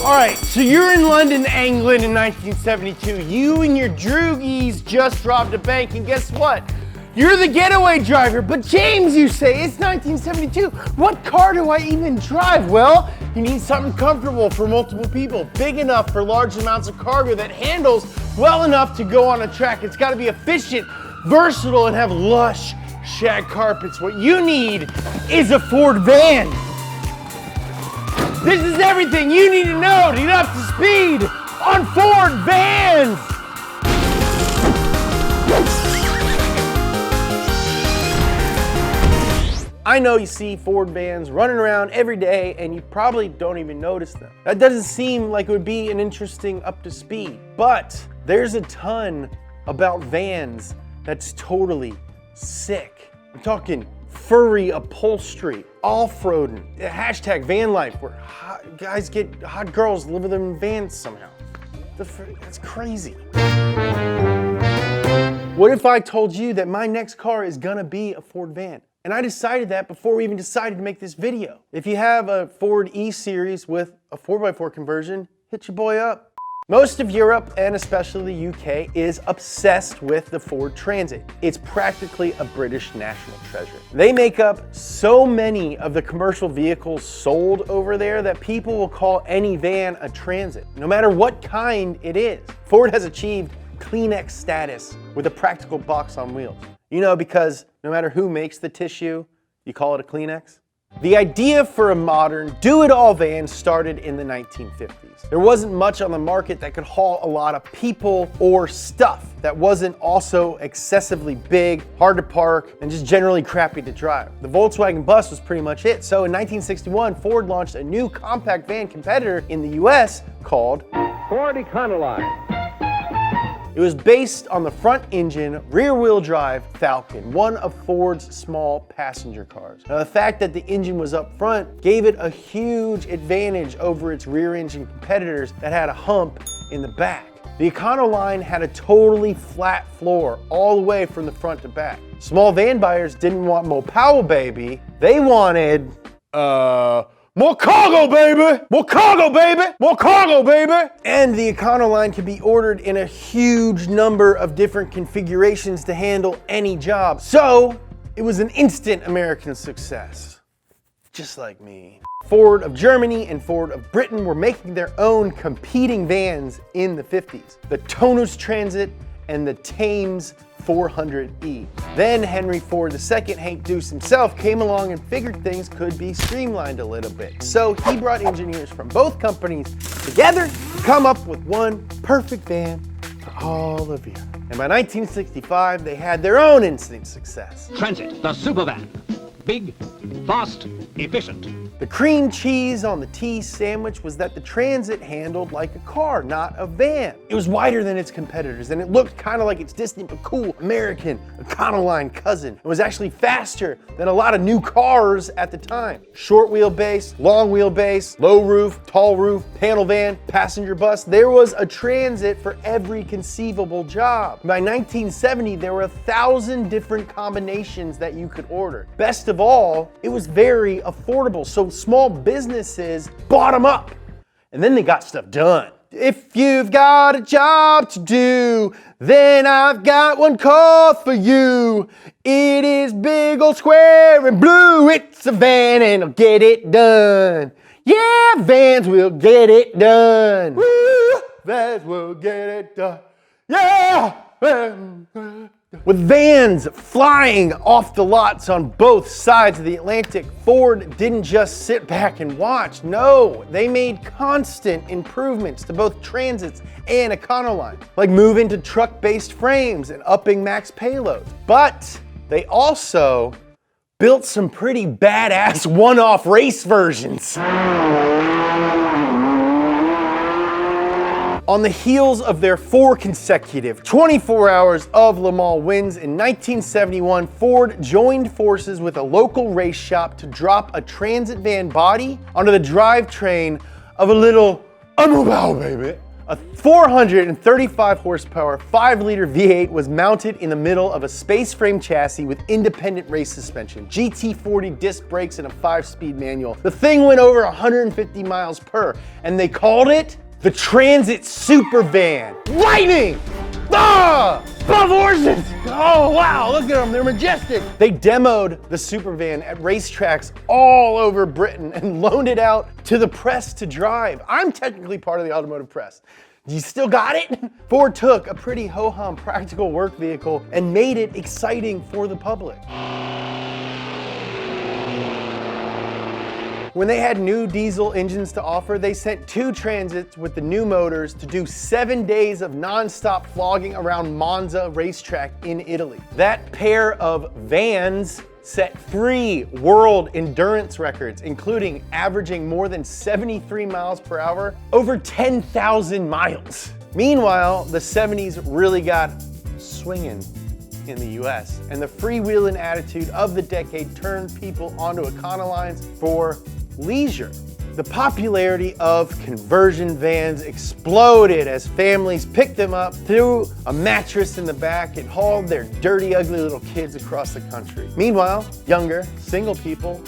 All right, so you're in London, England in 1972. You and your droogies just robbed a bank, and guess what? You're the getaway driver, but James, you say, it's 1972. What car do I even drive? Well, you need something comfortable for multiple people, big enough for large amounts of cargo, that handles well enough to go on a track. It's gotta be efficient, versatile, and have lush shag carpets. What you need is a Ford van. This is everything you need to know to get up to speed on Ford vans. I know you see Ford vans running around every day and you probably don't even notice them. That doesn't seem like it would be an interesting up to speed, but there's a ton about vans that's totally sick. I'm talking furry upholstery, off-roading, hashtag van life, where hot girls live with them in vans somehow. That's crazy. What if I told you that my next car is gonna be a Ford van? And I decided that before we even decided to make this video. If you have a Ford E-Series with a 4x4 conversion, hit your boy up. Most of Europe, and especially the UK, is obsessed with the Ford Transit. It's practically a British national treasure. They make up so many of the commercial vehicles sold over there that people will call any van a Transit, no matter what kind it is. Ford has achieved Kleenex status with a practical box on wheels. You know, because no matter who makes the tissue, you call it a Kleenex. The idea for a modern do-it-all van started in the 1950s. There wasn't much on the market that could haul a lot of people or stuff that wasn't also excessively big, hard to park, and just generally crappy to drive. The Volkswagen bus was pretty much it. So in 1961, Ford launched a new compact van competitor in the US called Ford Econoline. It was based on the front engine, rear-wheel drive Falcon, one of Ford's small passenger cars. Now, the fact that the engine was up front gave it a huge advantage over its rear engine competitors that had a hump in the back. The Econoline had a totally flat floor all the way from the front to back. Small van buyers didn't want more power, baby. They wanted, more cargo, baby! More cargo, baby! More cargo, baby! And the Econoline can be ordered in a huge number of different configurations to handle any job. So, it was an instant American success. Just like me. Ford of Germany and Ford of Britain were making their own competing vans in the 50s. The Tonus Transit and the Thames 400E. Then Henry Ford II, Hank Deuce himself, came along and figured things could be streamlined a little bit. So he brought engineers from both companies together to come up with one perfect van for all of you. And by 1965, they had their own instant success. Transit, the Supervan. Big, fast, efficient. The cream cheese on the tea sandwich was that the Transit handled like a car, not a van. It was wider than its competitors, and it looked kind of like its distant but cool American Econoline cousin. It was actually faster than a lot of new cars at the time. Short wheelbase, long wheelbase, low roof, tall roof, panel van, passenger bus. There was a Transit for every conceivable job. By 1970, there were 1,000 different combinations that you could order. Best of all, it was very affordable, so small businesses bought them up, and then they got stuff done. If you've got a job to do, then I've got one call for you. It is big, old, square, and blue. It's a van, and it'll get it done. Yeah, vans will get it done. Woo, vans will get it done. Yeah. With vans flying off the lots on both sides of the Atlantic, Ford didn't just sit back and watch. No, they made constant improvements to both Transits and Econoline, like moving to truck-based frames and upping max payloads. But they also built some pretty badass one-off race versions. On the heels of their 4 consecutive 24 hours of Le Mans wins in 1971, Ford joined forces with a local race shop to drop a Transit van body onto the drivetrain of a little automobile, baby. A 435 horsepower, 5-liter V8 was mounted in the middle of a space frame chassis with independent race suspension, GT40 disc brakes, and a 5-speed manual. The thing went over 150 miles per, and they called it the Transit Supervan. Lightning! Ah! Above horses! Oh wow, look at them, they're majestic. They demoed the Supervan at racetracks all over Britain and loaned it out to the press to drive. I'm technically part of the automotive press. You still got it? Ford took a pretty ho-hum practical work vehicle and made it exciting for the public. When they had new diesel engines to offer, they sent 2 Transits with the new motors to do 7 days of non-stop flogging around Monza racetrack in Italy. That pair of vans set 3 world endurance records, including averaging more than 73 miles per hour over 10,000 miles. Meanwhile, the 70s really got swinging in the US, and the freewheeling attitude of the decade turned people onto Econolines for leisure. The popularity of conversion vans exploded as families picked them up, threw a mattress in the back, and hauled their dirty, ugly little kids across the country. Meanwhile, younger, single people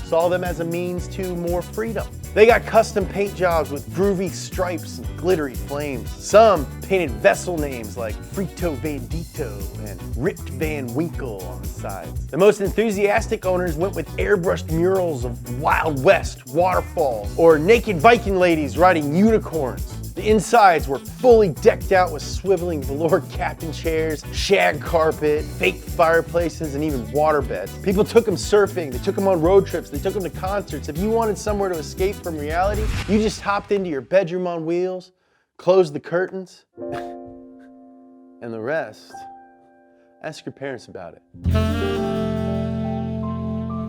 saw them as a means to more freedom. They got custom paint jobs with groovy stripes and glittery flames. Some painted vessel names like Frito Bandito and Ripped Van Winkle on the sides. The most enthusiastic owners went with airbrushed murals of Wild West, waterfalls, or naked Viking ladies riding unicorns. The insides were fully decked out with swiveling velour captain chairs, shag carpet, fake fireplaces, and even water beds. People took them surfing, they took them on road trips, they took them to concerts. If you wanted somewhere to escape from reality, you just hopped into your bedroom on wheels, closed the curtains, and the rest, ask your parents about it.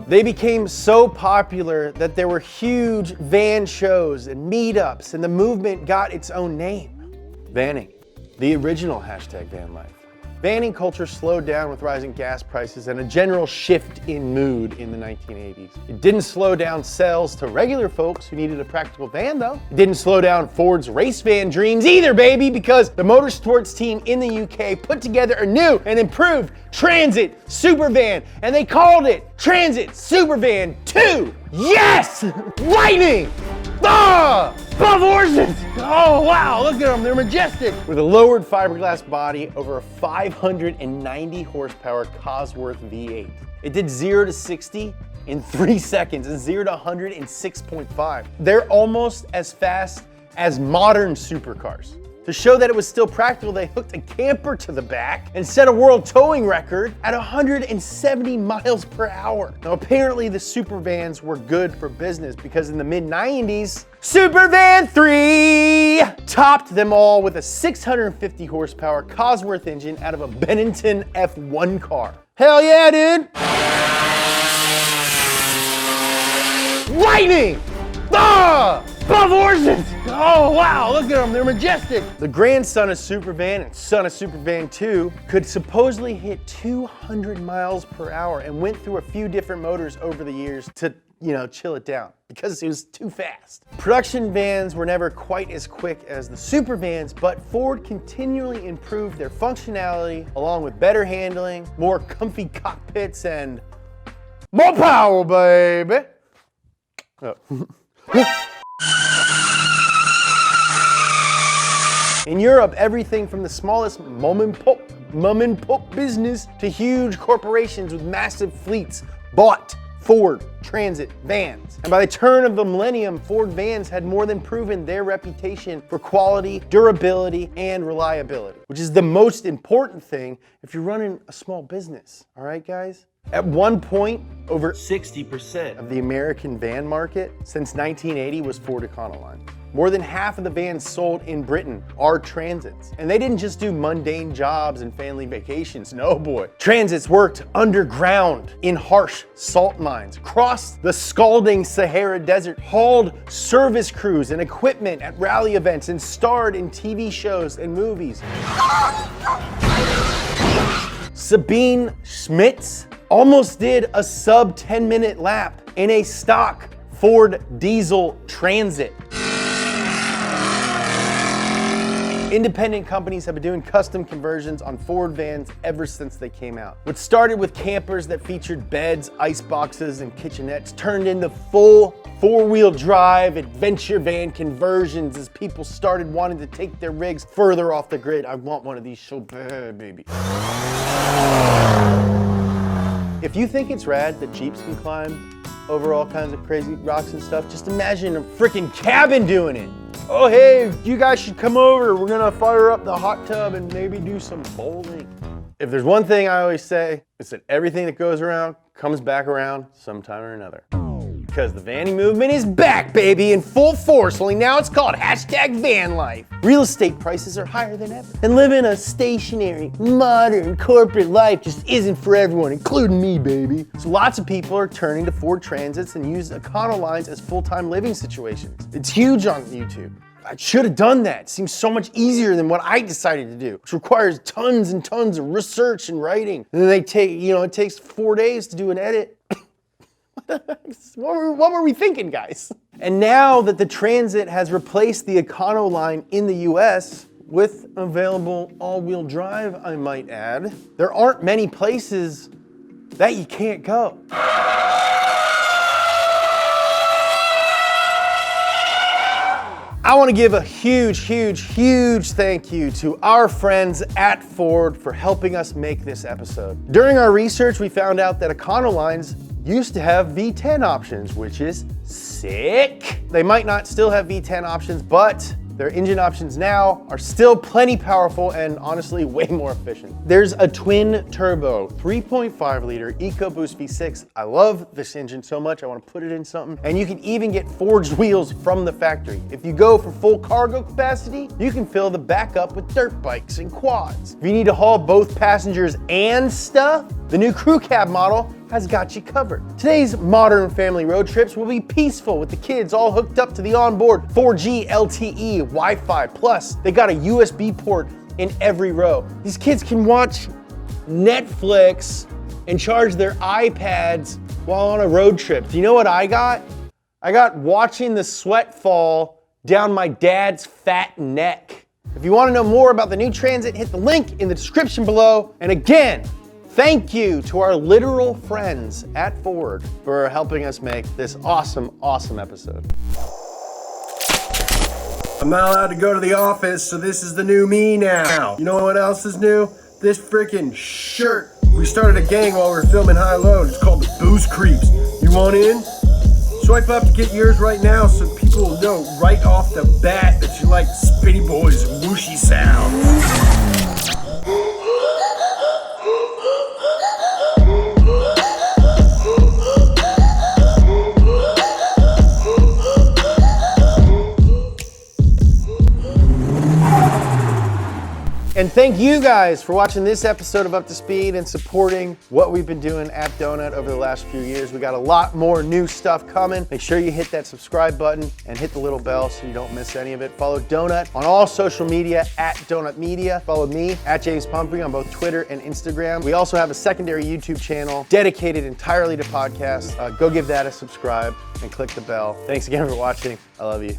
They became so popular that there were huge van shows and meetups, and the movement got its own name, vanning, the original hashtag van life. Vanning culture slowed down with rising gas prices and a general shift in mood in the 1980s. It didn't slow down sales to regular folks who needed a practical van though. It didn't slow down Ford's race van dreams either, baby, because the motorsports team in the UK put together a new and improved Transit Supervan, and they called it Transit Supervan 2. Yes! Lightning! Ah! Above horses! Oh wow, look at them, they're majestic! With a lowered fiberglass body over a 590 horsepower Cosworth V8. It did 0 to 60 in 3 seconds and 0 to 100 in 6.5. They're almost as fast as modern supercars. To show that it was still practical, they hooked a camper to the back and set a world towing record at 170 miles per hour. Now, apparently the Supervans were good for business because in the mid-90s, Supervan 3 topped them all with a 650 horsepower Cosworth engine out of a Bennington F1 car. Hell yeah, dude! Lightning! Ah! Above horses! Oh wow, look at them, they're majestic! The grandson of Supervan and son of Supervan 2 could supposedly hit 200 miles per hour and went through a few different motors over the years to, chill it down because it was too fast. Production vans were never quite as quick as the Supervans, but Ford continually improved their functionality along with better handling, more comfy cockpits, and more power, baby! Oh. In Europe, everything from the smallest mom and pop business to huge corporations with massive fleets bought Ford Transit vans. And by the turn of the millennium, Ford vans had more than proven their reputation for quality, durability, and reliability, which is the most important thing if you're running a small business. All right, guys? At one point, over 60% of the American van market since 1980 was Ford Econoline. More than half of the vans sold in Britain are Transits. And they didn't just do mundane jobs and family vacations, no boy. Transits worked underground in harsh salt mines, crossed the scalding Sahara Desert, hauled service crews and equipment at rally events, and starred in TV shows and movies. Sabine Schmitz almost did a sub 10-minute lap in a stock Ford diesel Transit. Independent companies have been doing custom conversions on Ford vans ever since they came out. What started with campers that featured beds, ice boxes, and kitchenettes turned into full four-wheel drive adventure van conversions as people started wanting to take their rigs further off the grid. I want one of these so bad, baby. If you think it's rad that Jeeps can climb over all kinds of crazy rocks and stuff, just imagine a freaking cabin doing it. Oh, hey, you guys should come over. We're gonna fire up the hot tub and maybe do some bowling. If there's one thing I always say, it's that everything that goes around comes back around sometime or another. Because the vanny movement is back, baby, in full force, only now it's called #vanlife. Real estate prices are higher than ever. And living a stationary, modern, corporate life just isn't for everyone, including me, baby. So lots of people are turning to Ford Transits and use Econolines as full-time living situations. It's huge on YouTube. I should have done that. It seems so much easier than what I decided to do, which requires tons and tons of research and writing. And then it takes 4 days to do an edit. What were we thinking, guys? And now that the Transit has replaced the Econoline in the US with available all-wheel drive, I might add, there aren't many places that you can't go. I want to give a huge, huge, huge thank you to our friends at Ford for helping us make this episode. During our research, we found out that Econolines used to have V10 options, which is sick. They might not still have V10 options, but their engine options now are still plenty powerful and honestly way more efficient. There's a twin turbo 3.5 liter EcoBoost V6. I love this engine so much, I want to put it in something. And you can even get forged wheels from the factory. If you go for full cargo capacity, you can fill the back up with dirt bikes and quads. If you need to haul both passengers and stuff, the new crew cab model has got you covered. Today's modern family road trips will be peaceful with the kids all hooked up to the onboard 4G LTE Wi-Fi. Plus, they got a USB port in every row. These kids can watch Netflix and charge their iPads while on a road trip. Do you know what I got? I got watching the sweat fall down my dad's fat neck. If you want to know more about the new Transit, hit the link in the description below. And again, thank you to our literal friends at Ford for helping us make this awesome, awesome episode. I'm not allowed to go to the office, so this is the new me now. You know what else is new? This freaking shirt. We started a gang while we were filming High Low. It's called the Booze Creeps. You want in? Swipe up to get yours right now so people will know right off the bat that you like Spitty Boy's whooshy sound. And thank you guys for watching this episode of Up to Speed and supporting what we've been doing at Donut over the last few years. We got a lot more new stuff coming. Make sure you hit that subscribe button and hit the little bell so you don't miss any of it. Follow Donut on all social media at Donut Media. Follow me at James Pumphrey on both Twitter and Instagram. We also have a secondary YouTube channel dedicated entirely to podcasts. Go give that a subscribe and click the bell. Thanks again for watching. I love you.